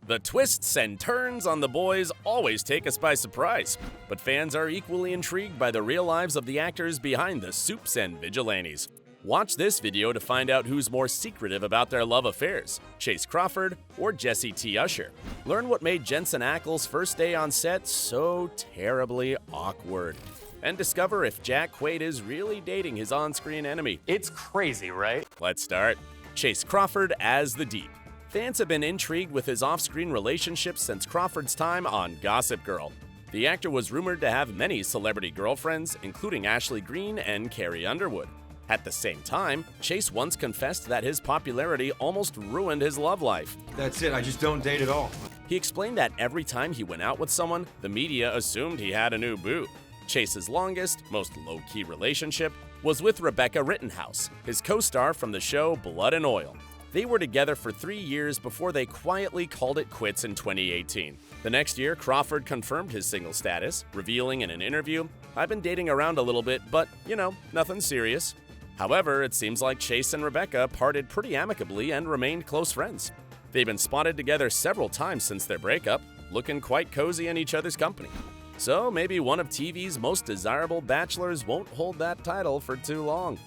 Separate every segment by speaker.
Speaker 1: The twists and turns on The Boys always take us by surprise, but fans are equally intrigued by the real lives of the actors behind the Supes and vigilantes. Watch this video to find out who's more secretive about their love affairs, Chace Crawford or Jessie T. Usher. Learn what made Jensen Ackles' first day on set so terribly awkward. And discover if Jack Quaid is really dating his on-screen enemy.
Speaker 2: It's crazy, right?
Speaker 1: Let's start. Chace Crawford as the Deep. Fans have been intrigued with his off-screen relationship since Crawford's time on Gossip Girl. The actor was rumored to have many celebrity girlfriends, including Ashley Greene and Carrie Underwood. At the same time, Chace once confessed that his popularity almost ruined his love life.
Speaker 3: That's it, I just don't date at all.
Speaker 1: He explained that every time he went out with someone, the media assumed he had a new boo. Chace's longest, most low-key relationship was with Rebecca Rittenhouse, his co-star from the show Blood and Oil. They were together for 3 years before they quietly called it quits in 2018. The next year, Crawford confirmed his single status, revealing in an interview, "I've been dating around a little bit, but, nothing serious." However, it seems like Chace and Rebecca parted pretty amicably and remained close friends. They've been spotted together several times since their breakup, looking quite cozy in each other's company. So maybe one of TV's most desirable bachelors won't hold that title for too long.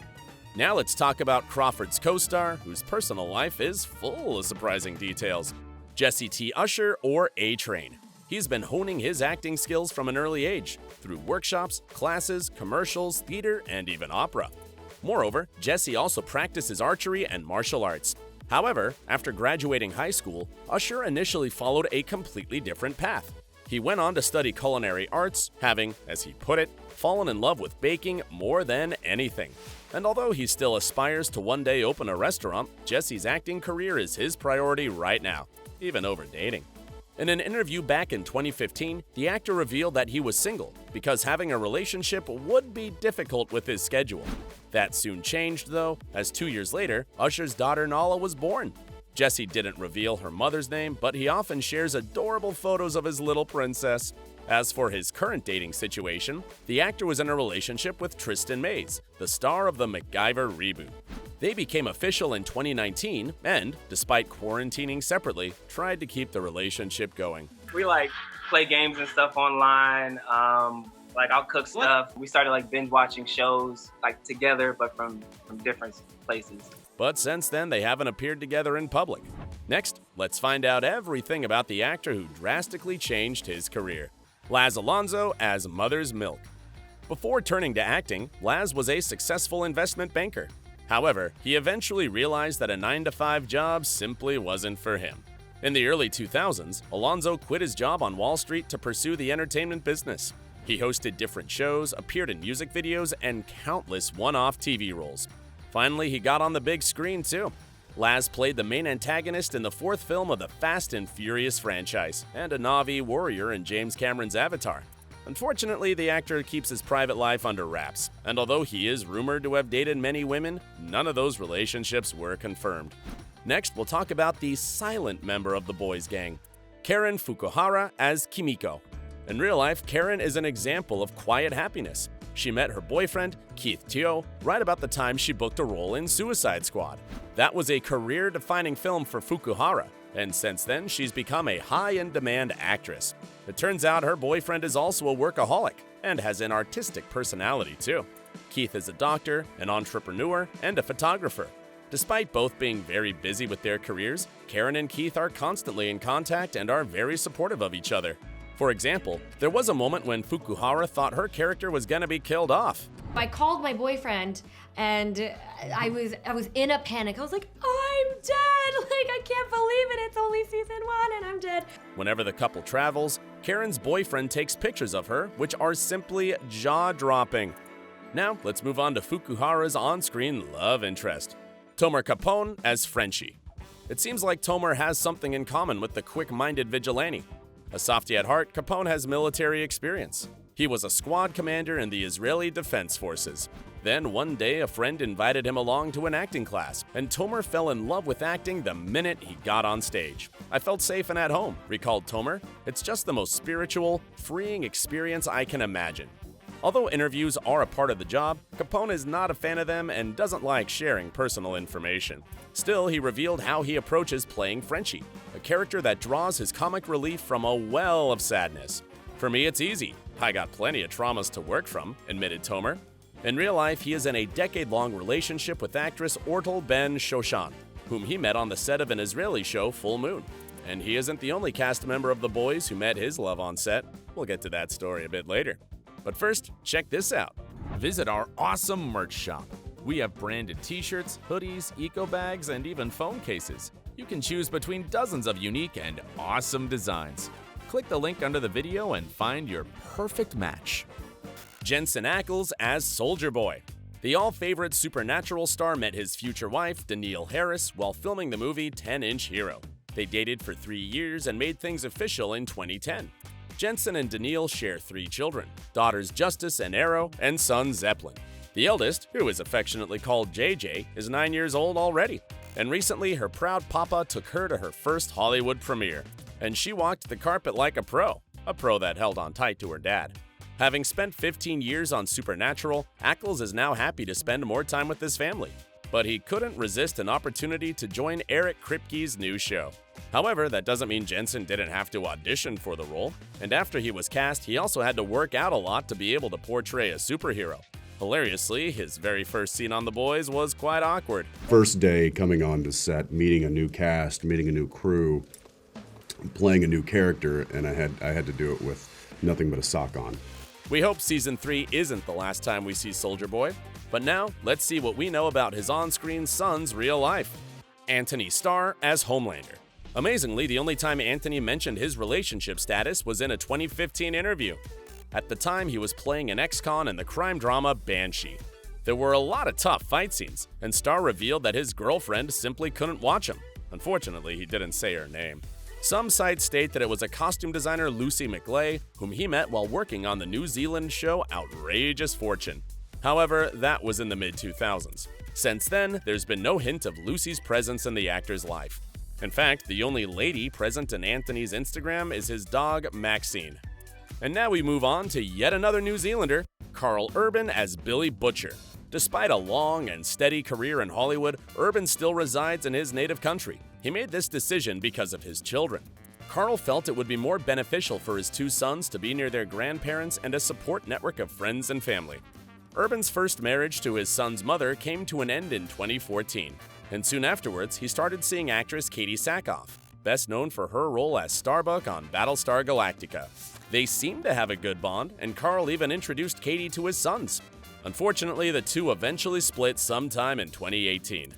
Speaker 1: Now let's talk about Crawford's co-star, whose personal life is full of surprising details. Jessie T. Usher, or A-Train. He's been honing his acting skills from an early age, through workshops, classes, commercials, theater, and even opera. Moreover, Jessie also practices archery and martial arts. However, after graduating high school, Usher initially followed a completely different path. He went on to study culinary arts, having, as he put it, fallen in love with baking more than anything. And although he still aspires to one day open a restaurant, Jessie's acting career is his priority right now, even over dating. In an interview back in 2015, the actor revealed that he was single because having a relationship would be difficult with his schedule. That soon changed, though, as 2 years later, Usher's daughter Nala was born. Jessie didn't reveal her mother's name, but he often shares adorable photos of his little princess. As for his current dating situation, the actor was in a relationship with Tristan Mays, the star of the MacGyver reboot. They became official in 2019 and, despite quarantining separately, tried to keep the relationship going.
Speaker 4: We play games and stuff online. I'll cook stuff. We started binge watching shows together, but from different places.
Speaker 1: But since then, they haven't appeared together in public. Next, let's find out everything about the actor who drastically changed his career. Laz Alonso as Mother's Milk. Before turning to acting, Laz was a successful investment banker. However, he eventually realized that a 9-to-5 job simply wasn't for him. In the early 2000s, Alonso quit his job on Wall Street to pursue the entertainment business. He hosted different shows, appeared in music videos, and countless one-off TV roles. Finally, he got on the big screen too. Laz played the main antagonist in the 4th film of the Fast and Furious franchise, and a Na'vi warrior in James Cameron's Avatar. Unfortunately, the actor keeps his private life under wraps, and although he is rumored to have dated many women, none of those relationships were confirmed. Next, we'll talk about the silent member of the boys' gang, Karen Fukuhara as Kimiko. In real life, Karen is an example of quiet happiness. She met her boyfriend, Keith Teo, right about the time she booked a role in Suicide Squad. That was a career-defining film for Fukuhara, and since then, she's become a high-in-demand actress. It turns out her boyfriend is also a workaholic and has an artistic personality too. Keith is a doctor, an entrepreneur, and a photographer. Despite both being very busy with their careers, Karen and Keith are constantly in contact and are very supportive of each other. For example, there was a moment when Fukuhara thought her character was gonna be killed off.
Speaker 5: I called my boyfriend and I was in a panic. I was like, I'm dead! I can't believe it. It's only season 1 and I'm dead.
Speaker 1: Whenever the couple travels, Karen's boyfriend takes pictures of her, which are simply jaw-dropping. Now, let's move on to Fukuhara's on-screen love interest, Tomer Capon as Frenchie. It seems like Tomer has something in common with the quick-minded vigilante. A softy at heart, Capon has military experience. He was a squad commander in the Israeli Defense Forces. Then one day, a friend invited him along to an acting class, and Tomer fell in love with acting the minute he got on stage. I felt safe and at home, recalled Tomer. It's just the most spiritual, freeing experience I can imagine. Although interviews are a part of the job, Capon is not a fan of them and doesn't like sharing personal information. Still, he revealed how he approaches playing Frenchie, a character that draws his comic relief from a well of sadness. "For me, it's easy. I got plenty of traumas to work from," admitted Tomer. In real life, he is in a decade-long relationship with actress Ortal Ben Shoshan, whom he met on the set of an Israeli show, Full Moon. And he isn't the only cast member of The Boys who met his love on set. We'll get to that story a bit later. But first, check this out. Visit our awesome merch shop. We have branded t-shirts, hoodies, eco bags, and even phone cases. You can choose between dozens of unique and awesome designs. Click the link under the video and find your perfect match. Jensen Ackles as Soldier Boy. The all-favorite Supernatural star met his future wife, Danielle Harris, while filming the movie 10-Inch Hero. They dated for 3 years and made things official in 2010. Jensen and Danielle share 3 children, daughters Justice and Arrow, and son Zeppelin. The eldest, who is affectionately called JJ, is 9 years old already. And recently, her proud papa took her to her first Hollywood premiere. And she walked the carpet like a pro that held on tight to her dad. Having spent 15 years on Supernatural, Ackles is now happy to spend more time with his family. But he couldn't resist an opportunity to join Eric Kripke's new show. However, that doesn't mean Jensen didn't have to audition for the role, and after he was cast, he also had to work out a lot to be able to portray a superhero. Hilariously, his very first scene on The Boys was quite awkward.
Speaker 2: First day coming on to set, meeting a new cast, meeting a new crew, playing a new character, and I had to do it with nothing but a sock on.
Speaker 1: We hope Season 3 isn't the last time we see Soldier Boy, but now let's see what we know about his on-screen son's real life. Antony Starr as Homelander. Amazingly, the only time Antony mentioned his relationship status was in a 2015 interview. At the time, he was playing an ex-con in the crime drama Banshee. There were a lot of tough fight scenes, and Starr revealed that his girlfriend simply couldn't watch him. Unfortunately, he didn't say her name. Some sites state that it was a costume designer, Lucy McLeay, whom he met while working on the New Zealand show Outrageous Fortune. However, that was in the mid-2000s. Since then, there's been no hint of Lucy's presence in the actor's life. In fact, the only lady present in Antony's Instagram is his dog, Maxine. And now we move on to yet another New Zealander, Karl Urban as Billy Butcher. Despite a long and steady career in Hollywood, Urban still resides in his native country. He made this decision because of his children. Karl felt it would be more beneficial for his 2 sons to be near their grandparents and a support network of friends and family. Urban's first marriage to his son's mother came to an end in 2014, and soon afterwards he started seeing actress Katee Sackhoff, best known for her role as Starbuck on Battlestar Galactica. They seemed to have a good bond, and Karl even introduced Katee to his sons. Unfortunately, the two eventually split sometime in 2018.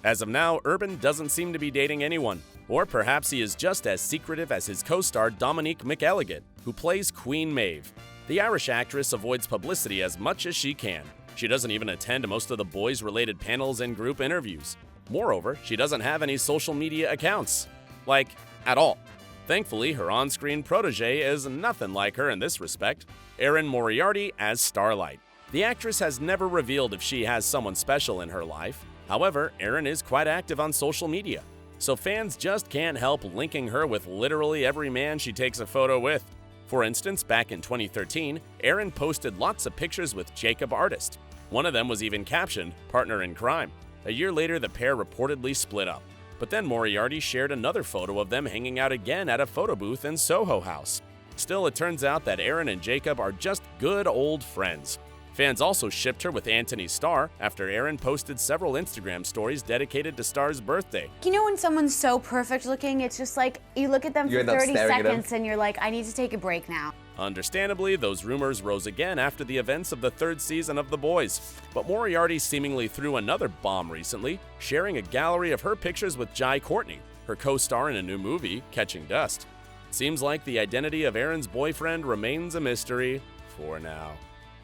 Speaker 1: As of now, Urban doesn't seem to be dating anyone, or perhaps he is just as secretive as his co-star Dominique McElligott, who plays Queen Maeve. The Irish actress avoids publicity as much as she can. She doesn't even attend most of the boys-related panels and group interviews. Moreover, she doesn't have any social media accounts. Like, at all. Thankfully, her on-screen protege is nothing like her in this respect, Erin Moriarty as Starlight. The actress has never revealed if she has someone special in her life. However, Erin is quite active on social media, so fans just can't help linking her with literally every man she takes a photo with. For instance, back in 2013, Erin posted lots of pictures with Jacob Artist. One of them was even captioned, "Partner in Crime." A year later, the pair reportedly split up. But then Moriarty shared another photo of them hanging out again at a photo booth in Soho House. Still, it turns out that Erin and Jacob are just good old friends. Fans also shipped her with Antony Starr after Erin posted several Instagram stories dedicated to Starr's birthday.
Speaker 6: You know when someone's so perfect looking, it's just like, you look at them for 30 seconds and you're like, I need to take a break now.
Speaker 1: Understandably, those rumors rose again after the events of the 3rd season of The Boys. But Moriarty seemingly threw another bomb recently, sharing a gallery of her pictures with Jai Courtney, her co-star in a new movie, Catching Dust. Seems like the identity of Erin's boyfriend remains a mystery for now.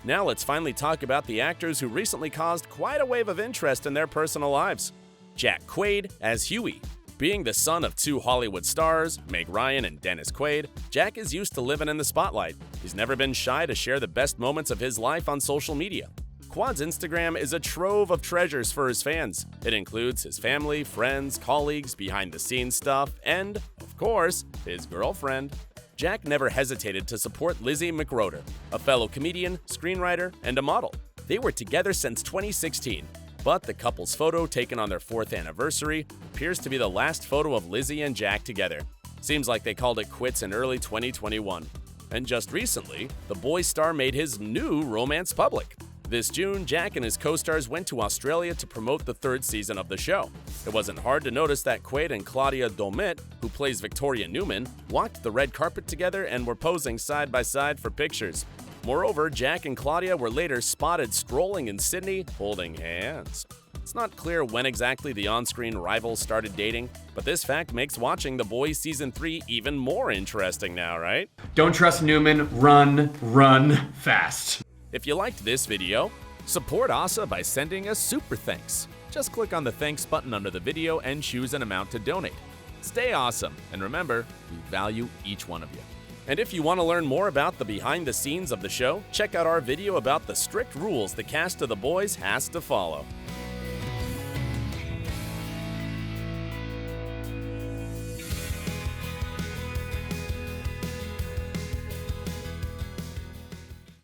Speaker 1: Now let's finally talk about the actors who recently caused quite a wave of interest in their personal lives. Jack Quaid as Hughie. Being the son of 2 Hollywood stars, Meg Ryan and Dennis Quaid, Jack is used to living in the spotlight. He's never been shy to share the best moments of his life on social media. Quad's Instagram is a trove of treasures for his fans. It includes his family, friends, colleagues, behind-the-scenes stuff, and, of course, his girlfriend. Jack never hesitated to support Lizzie McRoder, a fellow comedian, screenwriter, and a model. They were together since 2016, but the couple's photo taken on their 4th anniversary appears to be the last photo of Lizzie and Jack together. Seems like they called it quits in early 2021. And just recently, the boy star made his new romance public. This June, Jack and his co-stars went to Australia to promote the 3rd season of the show. It wasn't hard to notice that Quaid and Claudia Doumit, who plays Victoria Newman, walked the red carpet together and were posing side by side for pictures. Moreover, Jack and Claudia were later spotted strolling in Sydney holding hands. It's not clear when exactly the on-screen rivals started dating, but this fact makes watching The Boys Season 3 even more interesting now, right?
Speaker 7: Don't trust Newman, run fast.
Speaker 1: If you liked this video, support OSSA by sending a super thanks. Just click on the thanks button under the video and choose an amount to donate. Stay awesome, and remember, we value each one of you. And if you want to learn more about the behind the scenes of the show, check out our video about the strict rules the cast of The Boys has to follow.